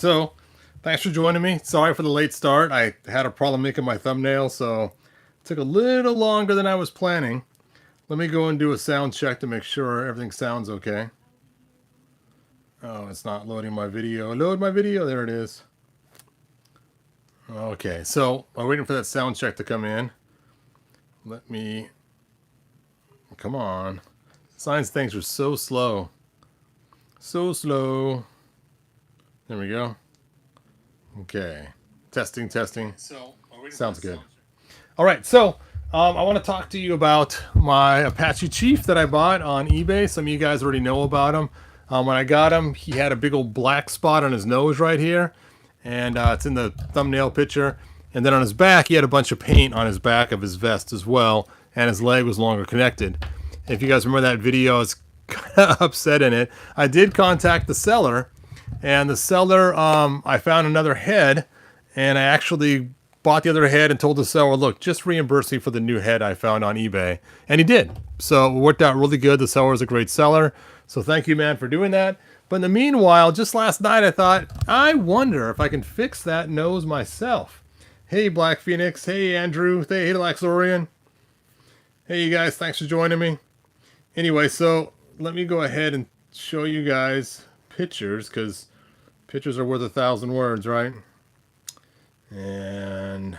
So, thanks for joining me. Sorry for the late start. I had a problem making my thumbnail, so it took a little longer than I was planning. Let me go and do a sound check to make sure everything sounds okay. Oh, it's not loading my video. Load my video. There it is. Okay, so I'm waiting for that sound check to come in. Let me... Come on. Science things are so slow. So slow. There we go. Okay. Testing, testing. Sounds good. All right, so I want to talk to you about my Apache Chief that I bought on eBay. Some of you guys already know about him. When I got him, he had a big old black spot on his nose right here, and it's in the thumbnail picture. And then on his back, he had a bunch of paint on his back of his vest as well, and his leg was longer connected. If you guys remember that video, I was kind of upset in it. I did contact the seller, and the seller, I found another head, and I actually bought the other head and told the seller, look, just reimburse me for the new head I found on eBay. And he did. So it worked out really good. The seller is a great seller. So thank you, man, for doing that. But in the meanwhile, just last night, I thought, I wonder if I can fix that nose myself. Hey, Black Phoenix. Hey, Andrew. Hey, Laxorian. Hey, you guys. Thanks for joining me. Anyway, so let me go ahead and show you guys pictures, because pictures are worth 1,000 words, right? And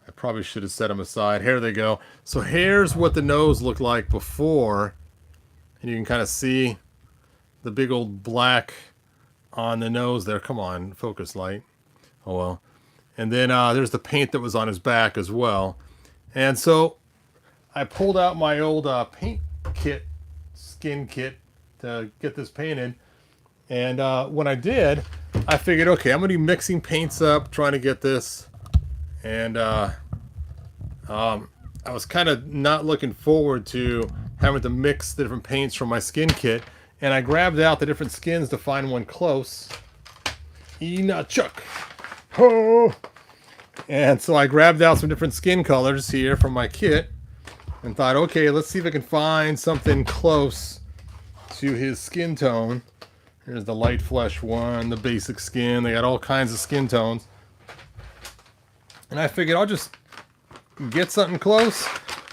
I probably should have set them aside. Here they go. So here's what the nose looked like before. And you can kind of see the big old black on the nose there. Come on, focus light. Oh, well. And then there's the paint that was on his back as well. And so I pulled out my old paint kit, skin kit, to get this painted. And when I did, I figured, okay, I'm going to be mixing paints up, trying to get this. And I was kind of not looking forward to having to mix the different paints from my skin kit. And I grabbed out the different skins to find one close. Chuck. Ho! And so I grabbed out some different skin colors here from my kit and thought, okay, let's see if I can find something close to his skin tone. Here's the light flesh one, the basic skin. They got all kinds of skin tones. And I figured I'll just get something close.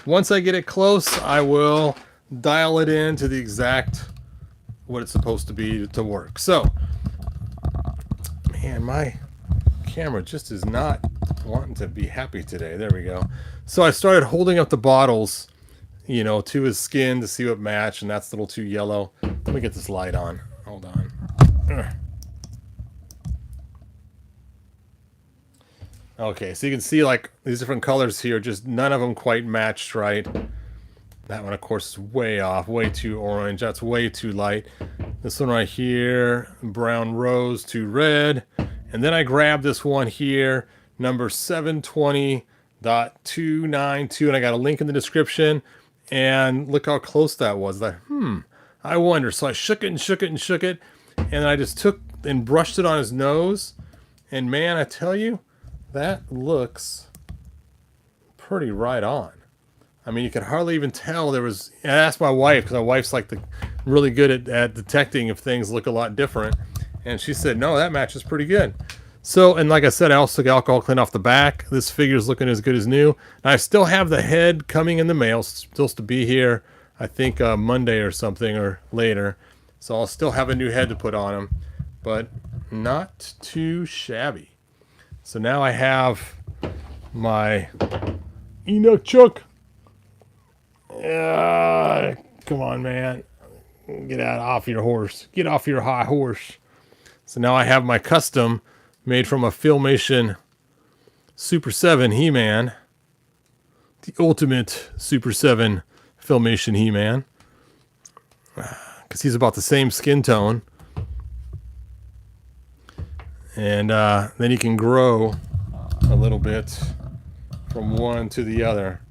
Once I get it close, I will dial it in to the exact what it's supposed to be to work. So, man, my camera just is not wanting to be happy today. There we go. So I started holding up the bottles, you know, to his skin to see what matched, and that's a little too yellow. Let me get this light on. Hold on. Okay, so you can see like these different colors here, just none of them quite matched right. That one, of course, is way off, way too orange. That's way too light. This one right here, brown rose to red. And then I grabbed this one here, number 720.292, and I got a link in the description. And look how close that was. I wonder. So I shook it and shook it and shook it, and I just took and brushed it on his nose. And man, I tell you, that looks pretty right on. I mean, you can hardly even tell there was... I asked my wife, because my wife's like really good at detecting if things look a lot different. And she said, no, that matches pretty good. So, and like I said, I also took alcohol clean off the back. This figure's looking as good as new. And I still have the head coming in the mail. It's supposed to be here, I think, Monday or something, or later. So I'll still have a new head to put on him. But not too shabby. So now I have my Chuck. Come on, man. Get off your horse. Get off your high horse. So now I have my custom made from a Filmation Super 7 He-Man. The ultimate Super 7 Filmation He-Man. Because he's about the same skin tone. And then he can grow a little bit from one to the other.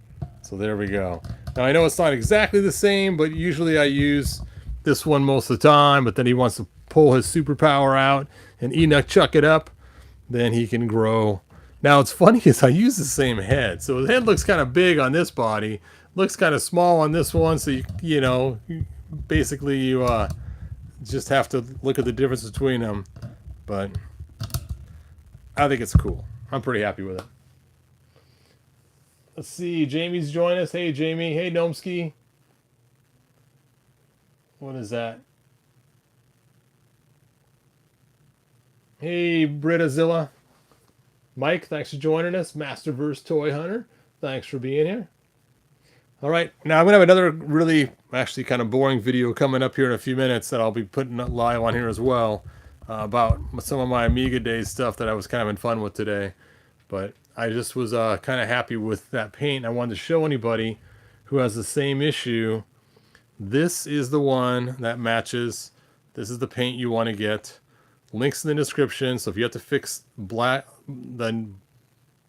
So there we go. Now I know it's not exactly the same, but usually I use this one most of the time. But then he wants to pull his superpower out and chuck it up. Then he can grow. Now it's funny is I use the same head. So the head looks kind of big on this body. Looks kind of small on this one. So you know, basically you just have to look at the difference between them. But I think it's cool. I'm pretty happy with it. Let's see. Jamie's joined us. Hey, Jamie. Hey, Gnomski. What is that? Hey, Britazilla. Mike, thanks for joining us. Masterverse Toy Hunter, thanks for being here. All right, now I'm going to have another really, actually kind of boring video coming up here in a few minutes that I'll be putting live on here as well about some of my Amiga Days stuff that I was kind of having fun with today. But I just was kind of happy with that paint. I wanted to show anybody who has the same issue. This is the one that matches. This is the paint you want to get. Links in the description. So if you have to fix the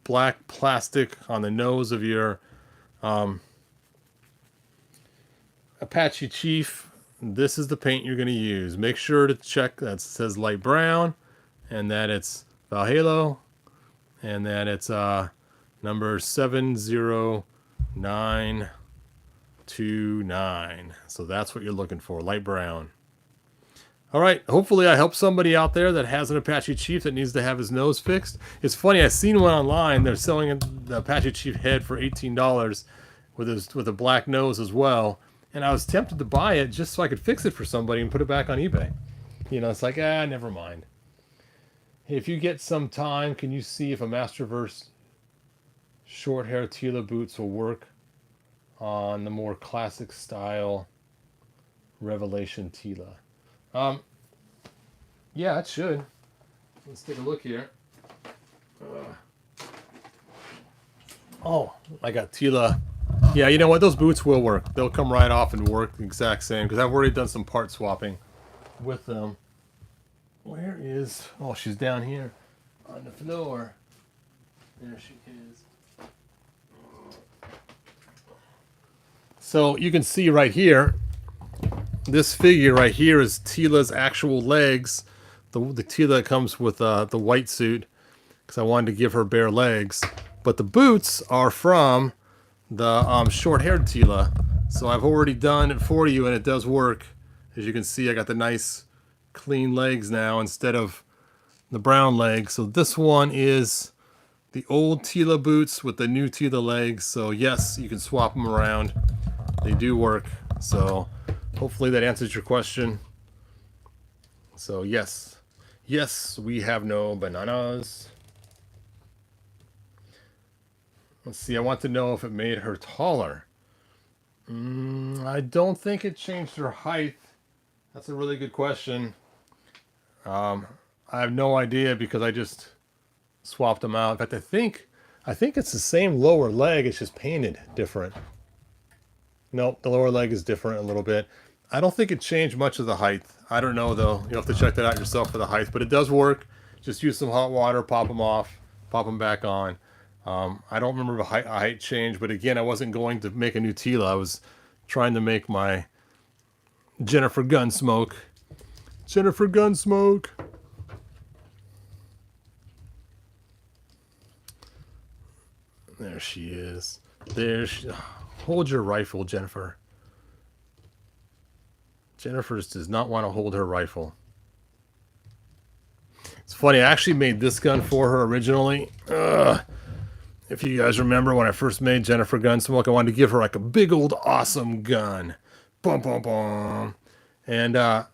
black plastic on the nose of your Apache Chief, this is the paint you're going to use. Make sure to check that it says light brown, and that it's Valhalo, and that it's number 70929. So that's what you're looking for, light brown. All right, hopefully I helped somebody out there that has an Apache Chief that needs to have his nose fixed. It's funny, I seen one online. They're selling the Apache Chief head for $18 with a black nose as well. And I was tempted to buy it just so I could fix it for somebody and put it back on eBay. You know, it's like, never mind. Hey, if you get some time, can you see if a Masterverse short hair Tila boots will work on the more classic style Revelation Tila? Yeah, it should. Let's take a look here. Oh, I got Tila. Yeah, you know what? Those boots will work. They'll come right off and work the exact same because I've already done some part swapping with them. Where is... Oh, she's down here on the floor. There she is. So you can see right here, this figure right here is Tila's actual legs. The Tila comes with the white suit because I wanted to give her bare legs. But the boots are from the short-haired Tila. So I've already done it for you, and it does work. As you can see, I got the nice clean legs now instead of the brown legs. So this one is the old Tila boots with the new Tila legs. So yes, you can swap them around. They do work. So hopefully that answers your question. So yes, we have no bananas. Let's see, I want to know if it made her taller. I don't think it changed her height. That's a really good question. I have no idea because I just swapped them out. In fact, I think it's the same lower leg. It's just painted different. Nope, the lower leg is different a little bit. I don't think it changed much of the height. I don't know though. You'll have to check that out yourself for the height, but it does work. Just use some hot water, pop them off, pop them back on. I don't remember the height change, but again, I wasn't going to make a new Tila. I was trying to make my Jennifer Gunsmoke. Jennifer Gunsmoke. There she is. Hold your rifle, Jennifer. Jennifer just does not want to hold her rifle. It's funny, I actually made this gun for her originally. If you guys remember when I first made Jennifer Gunsmoke, I wanted to give her like a big old awesome gun. Boom, boom, boom. And I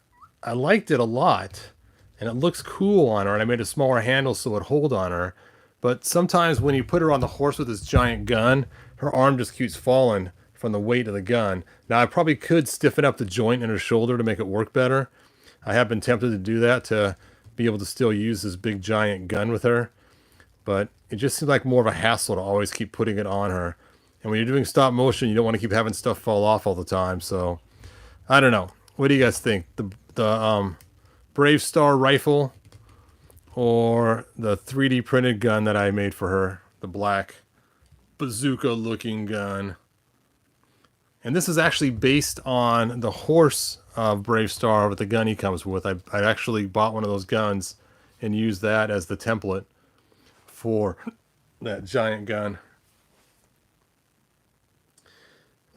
liked it a lot. And it looks cool on her. And I made a smaller handle so it would hold on her. But sometimes when you put her on the horse with this giant gun, her arm just keeps falling from the weight of the gun. Now I probably could stiffen up the joint in her shoulder to make it work better. I have been tempted to do that to be able to still use this big giant gun with her. But it just seems like more of a hassle to always keep putting it on her. And when you're doing stop motion, you don't want to keep having stuff fall off all the time. So, I don't know. What do you guys think? The Brave Star rifle or the 3D printed gun that I made for her? The black bazooka looking gun. And this is actually based on the horse of Brave Star with the gun he comes with. I actually bought one of those guns and used that as the template for that giant gun.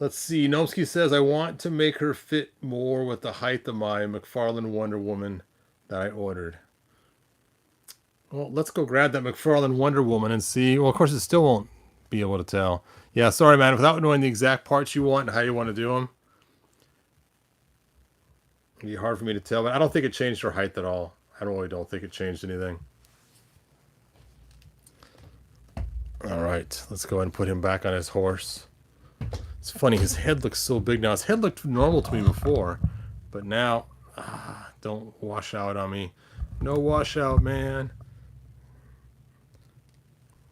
Let's see. Nomsky says, I want to make her fit more with the height of my McFarlane Wonder Woman that I ordered. Well, let's go grab that McFarlane Wonder Woman and see. Well, of course, it still won't be able to tell. Yeah, sorry, man. Without knowing the exact parts you want and how you want to do them, it'd be hard for me to tell. But I don't think it changed her height at all. I really don't think it changed anything. All right, let's go ahead and put him back on his horse. It's funny, his head looks so big now. His head looked normal to me before, but now, don't wash out on me. No washout, man.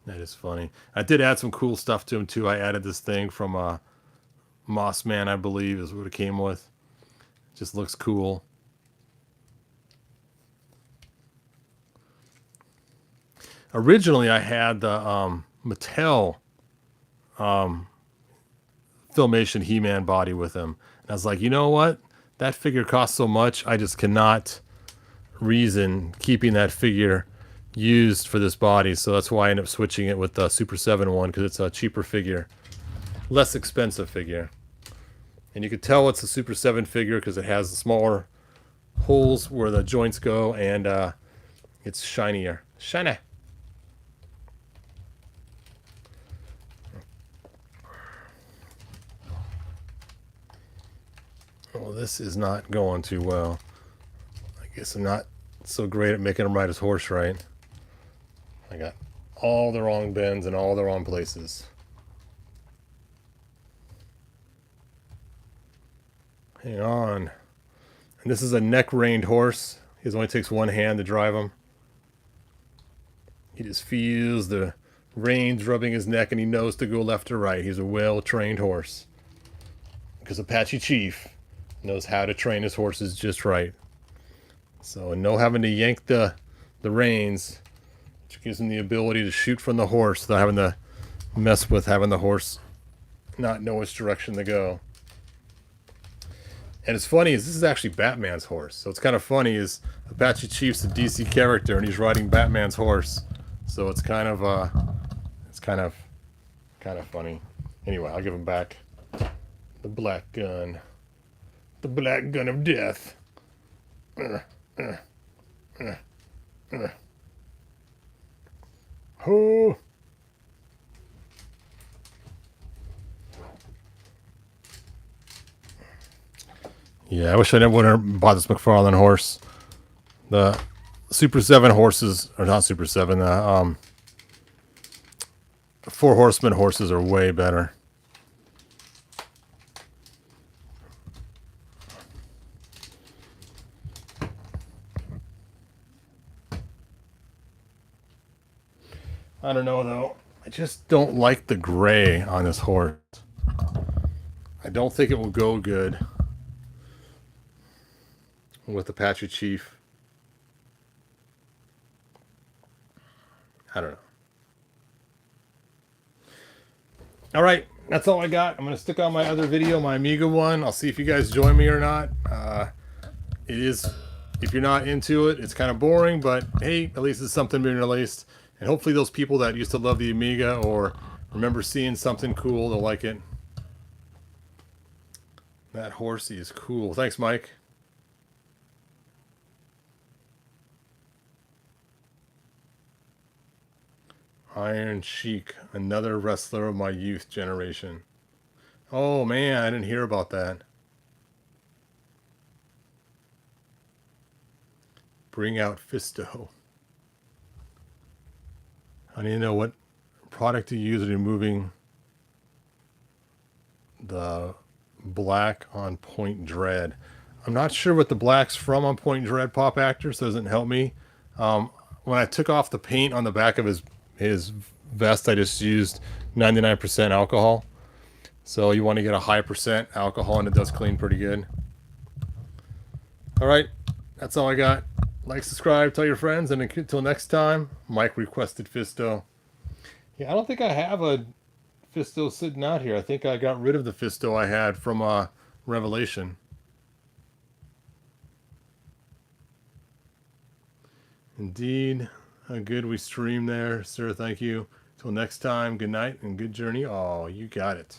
That is funny. I did add some cool stuff to him, too. I added this thing from Moss Man, I believe, is what it came with. Just looks cool. Originally, I had the Mattel Filmation He-Man body with him. And I was like, you know what? That figure costs so much, I just cannot reason keeping that figure used for this body. So that's why I ended up switching it with the Super 7 one, because it's a cheaper figure. Less expensive figure. And you could tell it's a Super 7 figure because it has the smaller holes where the joints go, and it's shinier. Shiny! Well, this is not going too well. I guess I'm not so great at making him ride his horse right. I got all the wrong bends in all the wrong places. Hang on. And this is a neck-reined horse. He only takes one hand to drive him. He just feels the reins rubbing his neck, and he knows to go left or right. He's a well-trained horse. Because Apache Chief knows how to train his horses just right. So no having to yank the reins, which gives him the ability to shoot from the horse without having to mess with having the horse not know which direction to go. And it's funny is this is actually Batman's horse. So it's kind of funny is Apache Chief's a DC character and he's riding Batman's horse. So it's kind of funny. Anyway, I'll give him back the black gun. The black gun of death. Oh. Yeah, I wish I never would have bought this McFarlane horse. The Super 7 horses, or not Super 7, the Four Horsemen horses are way better. I don't know, though. I just don't like the gray on this horse. I don't think it will go good with Apache Chief. I don't know. All right, that's all I got. I'm going to stick on my other video, my Amiga one. I'll see if you guys join me or not. It is, if you're not into it, it's kind of boring, but hey, at least it's something being released. And hopefully those people that used to love the Amiga or remember seeing something cool, they'll like it. That horsey is cool. Thanks, Mike. Iron Sheik, another wrestler of my youth generation. Oh man, I didn't hear about that. Bring out Fisto. I need to know what product to use in removing the black on Point Dread. I'm not sure what the black's from on Point Dread Pop Actor, so it doesn't help me. When I took off the paint on the back of his vest, I just used 99% alcohol. So you want to get a high percent alcohol, and it does clean pretty good. All right, that's all I got. Like, subscribe, tell your friends, and until next time, Mike requested Fisto. Yeah, I don't think I have a Fisto sitting out here. I think I got rid of the Fisto I had from Revelation. Indeed. How good we stream there, sir. Thank you. Till next time, good night and good journey. Oh, you got it.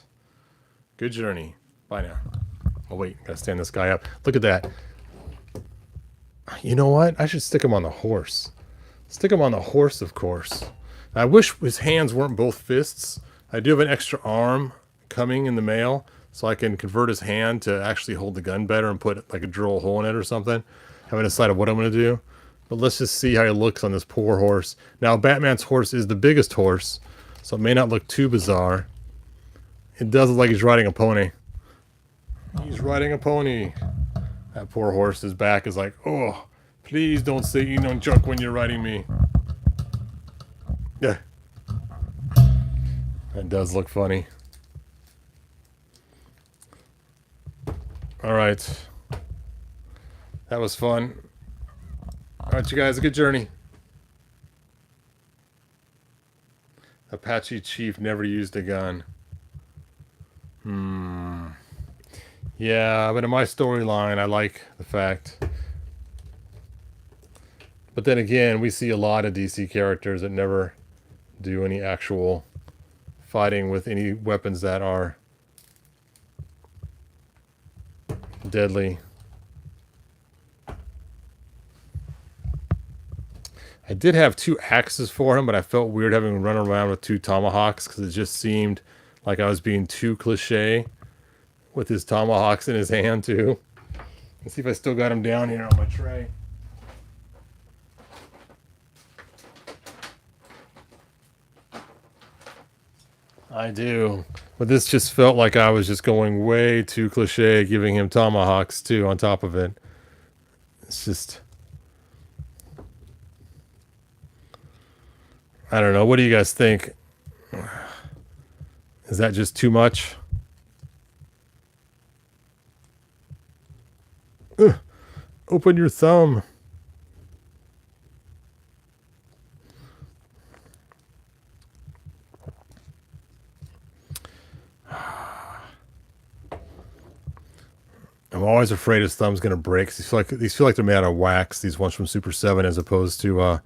Good journey. Bye now. Oh, wait. Gotta stand this guy up. Look at that. You know what? I should stick him on the horse. Stick him on the horse, of course. I wish his hands weren't both fists. I do have an extra arm coming in the mail, so I can convert his hand to actually hold the gun better and put like a drill hole in it or something. Haven't decided what I'm going to do. But let's just see how he looks on this poor horse. Now, Batman's horse is the biggest horse, so it may not look too bizarre. It does look like he's riding a pony. He's riding a pony. That poor horse's back is like, oh, please don't say you don't junk when you're riding me. Yeah. That does look funny. Alright. That was fun. Alright, you guys, a good journey. Apache Chief never used a gun. Yeah, but in my storyline, I like the fact. But then again, we see a lot of DC characters that never do any actual fighting with any weapons that are deadly. I did have 2 axes for him, but I felt weird having him run around with 2 tomahawks because it just seemed like I was being too cliche with his tomahawks in his hand too. Let's see if I still got him down here on my tray. I do. But this just felt like I was just going way too cliche, giving him tomahawks too on top of it. It's just... I don't know. What do you guys think? Is that just too much? Open your thumb. I'm always afraid his thumb's gonna break. These feel like they're made out of wax. These ones from Super 7, as opposed to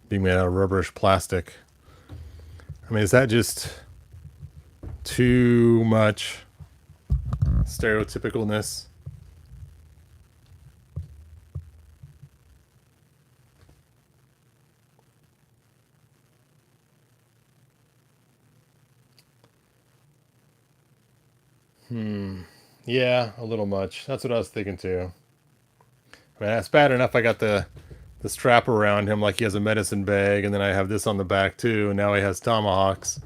being made out of rubberish plastic. I mean, is that just too much stereotypicalness? Yeah, a little much. That's what I was thinking too. I mean, that's bad enough I got the strap around him like he has a medicine bag, and then I have this on the back too, and now he has tomahawks.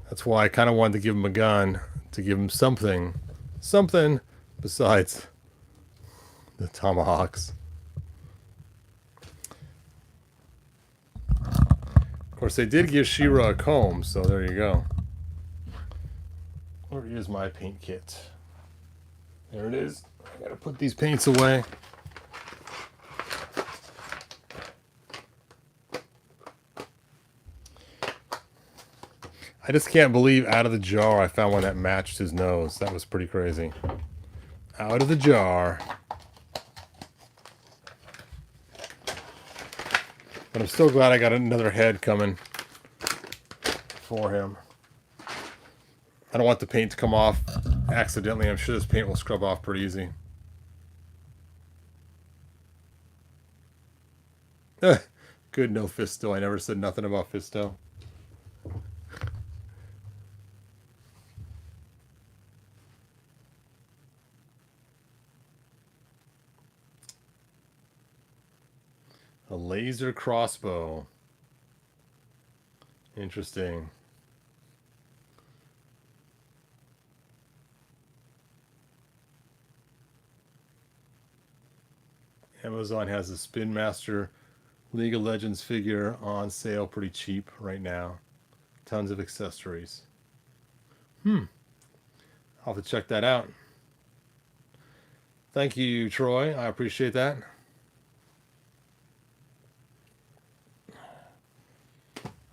That's why I kind of wanted to give him a gun, to give him something besides the tomahawks. Of course, they did give She-Ra a comb, so there you go. Where is my paint kit? There it is. I gotta put these paints away. I just can't believe out of the jar I found one that matched his nose. That was pretty crazy. Out of the jar. But I'm still glad I got another head coming for him. I don't want the paint to come off accidentally. I'm sure this paint will scrub off pretty easy. Good, no Fisto. I never said nothing about Fisto. A laser crossbow. Interesting. Amazon has a Spin Master League of Legends figure on sale pretty cheap right now. Tons of accessories. I'll have to check that out. Thank you, Troy. I appreciate that.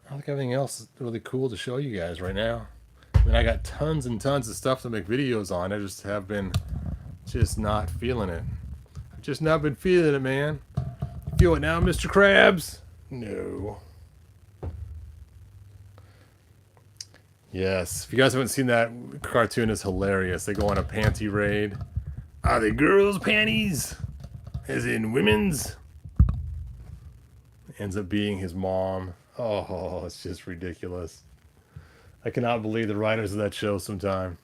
I think everything else is really cool to show you guys right now. I mean, I got tons and tons of stuff to make videos on. I just have been just not feeling it. I've just not been feeling it, man. You feel it now, Mr. Krabs? No. Yes. If you guys haven't seen that cartoon, it's hilarious. They go on a panty raid. Are they girls' panties? As in women's? ends up being his mom. Oh, it's just ridiculous. I cannot believe the writers of that show sometime.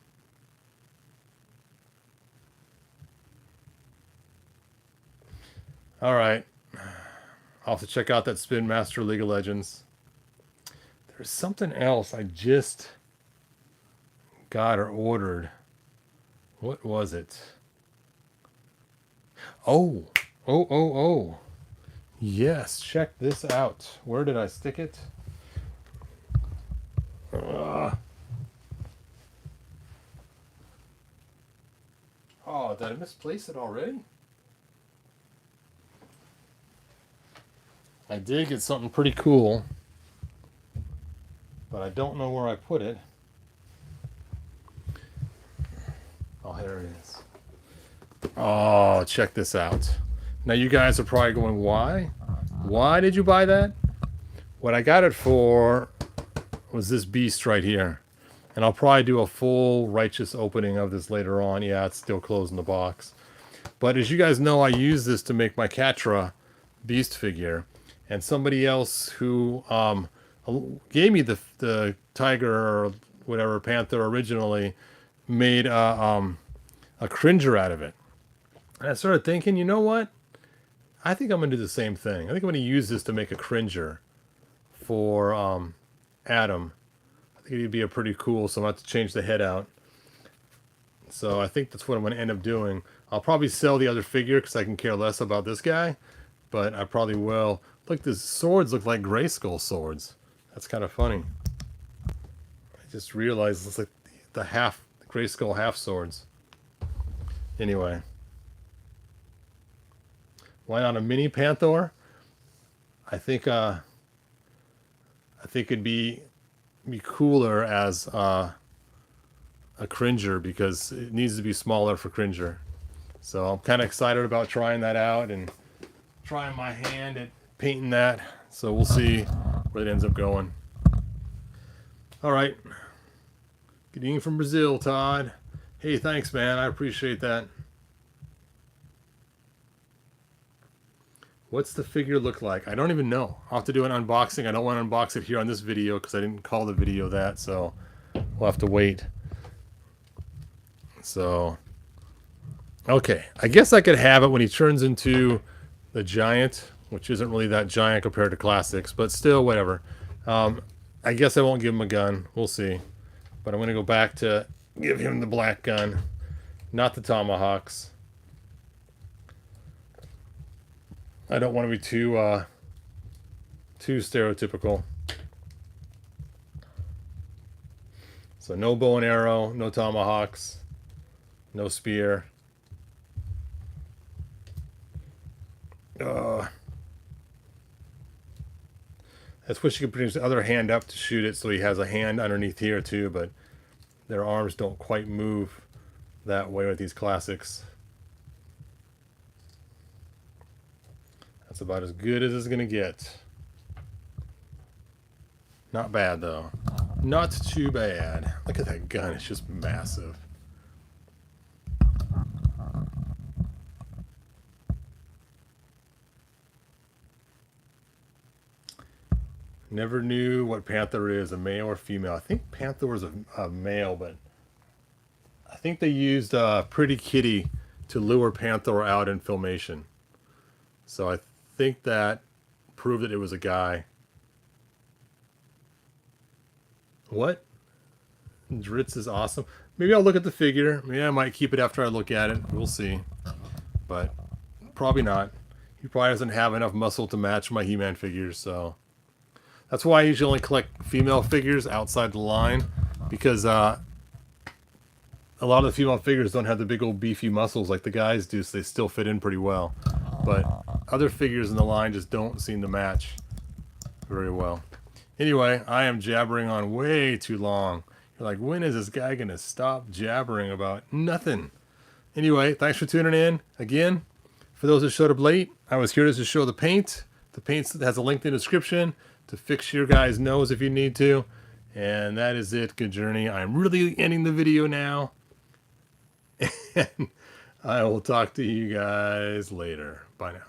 All right. I'll have to check out that Spin Master League of Legends. There's something else I just got or ordered. What was it? Oh. Oh. Yes, check this out. Where did I stick it? Oh, did I misplace it already? I did get something pretty cool, but I don't know where I put it. Oh, here it is. Oh, check this out. Now you guys are probably going, why? Why did you buy that? What I got it for was this beast right here. And I'll probably do a full righteous opening of this later on. Yeah, it's still closed in the box. But as you guys know, I use this to make my Catra beast figure. And somebody else who gave me the tiger or whatever, panther originally, made a cringer out of it. And I started thinking, you know what? I think I'm going to do the same thing. I think I'm going to use this to make a cringer for Adam. I think it'd be a pretty cool, so I'm going to have to change the head out. So I think that's what I'm going to end up doing. I'll probably sell the other figure because I can care less about this guy. But I probably will. Look, the swords look like Grayskull swords. That's kind of funny. I just realized it's like the Grayskull half swords. Anyway. Why not a mini Panther? I think it'd be cooler as a cringer because it needs to be smaller for cringer. So I'm kind of excited about trying that out and trying my hand at painting that. So we'll see where it ends up going. All right. Good evening from Brazil, Todd. Hey, thanks, man. I appreciate that. What's the figure look like? I don't even know. I'll have to do an unboxing. I don't want to unbox it here on this video because I didn't call the video that, so we'll have to wait. So, okay. I guess I could have it when he turns into the giant, which isn't really that giant compared to classics, but still, whatever. I guess I won't give him a gun. We'll see. But I'm going to go back to give him the black gun, not the tomahawks. I don't want to be too stereotypical. So no bow and arrow, no tomahawks, no spear. I just wish you could put his other hand up to shoot it so he has a hand underneath here too, but their arms don't quite move that way with these classics. That's about as good as it's going to get. Not bad, though. Not too bad. Look at that gun. It's just massive. Never knew what panther is, a male or female. I think panther was a male, but I think they used Pretty Kitty to lure panther out in filmation. So I think that proved that it was a guy. What? Dritz is awesome. Maybe I'll look at the figure. Maybe I might keep it after I look at it. We'll see. But probably not. He probably doesn't have enough muscle to match my He-Man figures, so that's why I usually only collect female figures outside the line, because a lot of the female figures don't have the big old beefy muscles like the guys do, so they still fit in pretty well. But other figures in the line just don't seem to match very well. Anyway, I am jabbering on way too long. You're like, when is this guy going to stop jabbering about nothing? Anyway, thanks for tuning in. Again, for those that showed up late, I was here to show the paint. The paint has a link in the description to fix your guys' nose if you need to. And that is it. Good journey. I'm really ending the video now. And I will talk to you guys later. Bye now.